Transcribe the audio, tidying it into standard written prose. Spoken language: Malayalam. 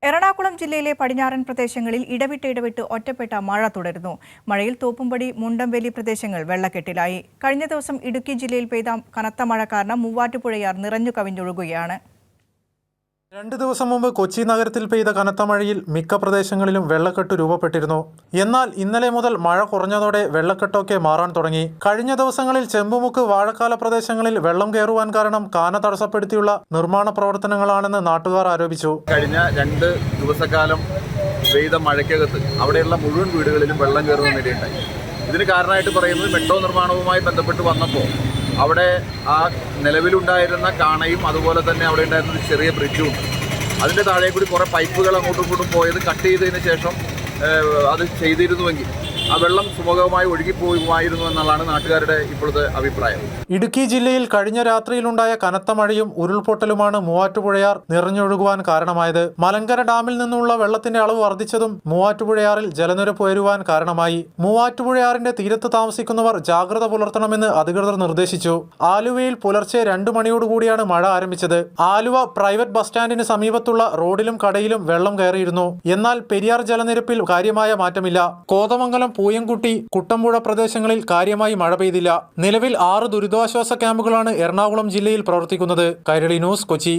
എറണാകുളം ജില്ലയിലെ പടിഞ്ഞാറൻ പ്രദേശങ്ങളിൽ ഇടവിട്ട് ഒറ്റപ്പെട്ട മഴ തുടരുന്നു. മഴയിൽ തോപ്പുംപടി, മുണ്ടംവേലി പ്രദേശങ്ങൾ വെള്ളക്കെട്ടിലായി. കഴിഞ്ഞ ദിവസം ഇടുക്കി ജില്ലയിൽ പെയ്ത കനത്ത മഴ കാരണം മൂവാറ്റുപുഴയാർ നിറഞ്ഞു കവിഞ്ഞൊഴുകുകയാണ്. 2 ദിവസം മുമ്പ് കൊച്ചി നഗരത്തിൽ പെയ്ത കനത്ത മഴയിൽ മിക്ക പ്രദേശങ്ങളിലും വെള്ളക്കെട്ട് രൂപപ്പെട്ടിരുന്നു. എന്നാൽ ഇന്നലെ മുതൽ മഴ കുറഞ്ഞതോടെ വെള്ളക്കെട്ടൊക്കെ മാറാൻ തുടങ്ങി. കഴിഞ്ഞ ദിവസങ്ങളിൽ ചെമ്പുമുക്ക്, വാഴക്കാല പ്രദേശങ്ങളിൽ വെള്ളം കയറുവാൻ കാരണം കാന തടസ്സപ്പെടുത്തിയുള്ള നിർമ്മാണ പ്രവർത്തനങ്ങളാണെന്ന് നാട്ടുകാർ ആരോപിച്ചു. കഴിഞ്ഞ 2 ദിവസക്കാലം പെയ്ത മഴയ്ക്കകത്ത് അവിടെയുള്ള മുഴുവൻ വീടുകളിലും വെള്ളം കയറുന്നതിനിടയുണ്ടായി. ഇതിന് കാരണമായിട്ട് പറയുന്നത് മെട്രോ നിർമ്മാണവുമായി ബന്ധപ്പെട്ട് വന്നപ്പോൾ അവിടെ ആ നിലവിലുണ്ടായിരുന്ന കാണയും അതുപോലെ തന്നെ അവിടെ ഉണ്ടായിരുന്ന ഒരു ചെറിയ ബ്രിഡ്ജും ഉണ്ട്. അതിൻ്റെ താഴെ കൂടി കുറേ പൈപ്പുകൾ അങ്ങോട്ടും ഇങ്ങോട്ടും പോയത് കട്ട് ചെയ്തതിന് ശേഷം അത് ചെയ്തിരുന്നുവെങ്കിൽ ആ വെള്ളം സുമുഖമായി ഒഴുകിപ്പോകുമായിരുന്നു എന്നുള്ളതാണ് നാട്ടുകാരുടെ ഇപ്പോഴത്തെ അഭിപ്രായം. ഇടുക്കി ജില്ലയിൽ കഴിഞ്ഞ രാത്രിയിലുണ്ടായ കനത്ത മഴയും ഉരുൾപൊട്ടലുമാണ് മൂവാറ്റുപുഴയാർ നിറഞ്ഞൊഴുകുവാൻ കാരണമായത്. മലങ്കര ഡാമിൽ നിന്നുള്ള വെള്ളത്തിന്റെ അളവ് വർദ്ധിച്ചതും മൂവാറ്റുപുഴയാറിൽ ജലനിരപ്പ് ഉയരുവാൻ കാരണമായി. മൂവാറ്റുപുഴയാറിന്റെ തീരത്ത് താമസിക്കുന്നവർ ജാഗ്രത പുലർത്തണമെന്ന് അധികൃതർ നിർദ്ദേശിച്ചു. ആലുവയിൽ പുലർച്ചെ 2 മണിയോടുകൂടിയാണ് മഴ ആരംഭിച്ചത്. ആലുവ പ്രൈവറ്റ് ബസ് സ്റ്റാൻഡിന് സമീപത്തുള്ള റോഡിലും കടയിലും വെള്ളം കയറിയിരുന്നു. എന്നാൽ പെരിയാർ ജലനിരപ്പിൽ കാര്യമായ മാറ്റമില്ല. കോതമംഗലം, പൂയംകുട്ടി, കുട്ടമ്പുഴ പ്രദേശങ്ങളിൽ കാര്യമായി മഴ പെയ്തില്ല. നിലവിൽ 6 ദുരിതാശ്വാസ ക്യാമ്പുകളാണ് എറണാകുളം ജില്ലയിൽ പ്രവർത്തിക്കുന്നത്. കൈരളി ന്യൂസ്, കൊച്ചി.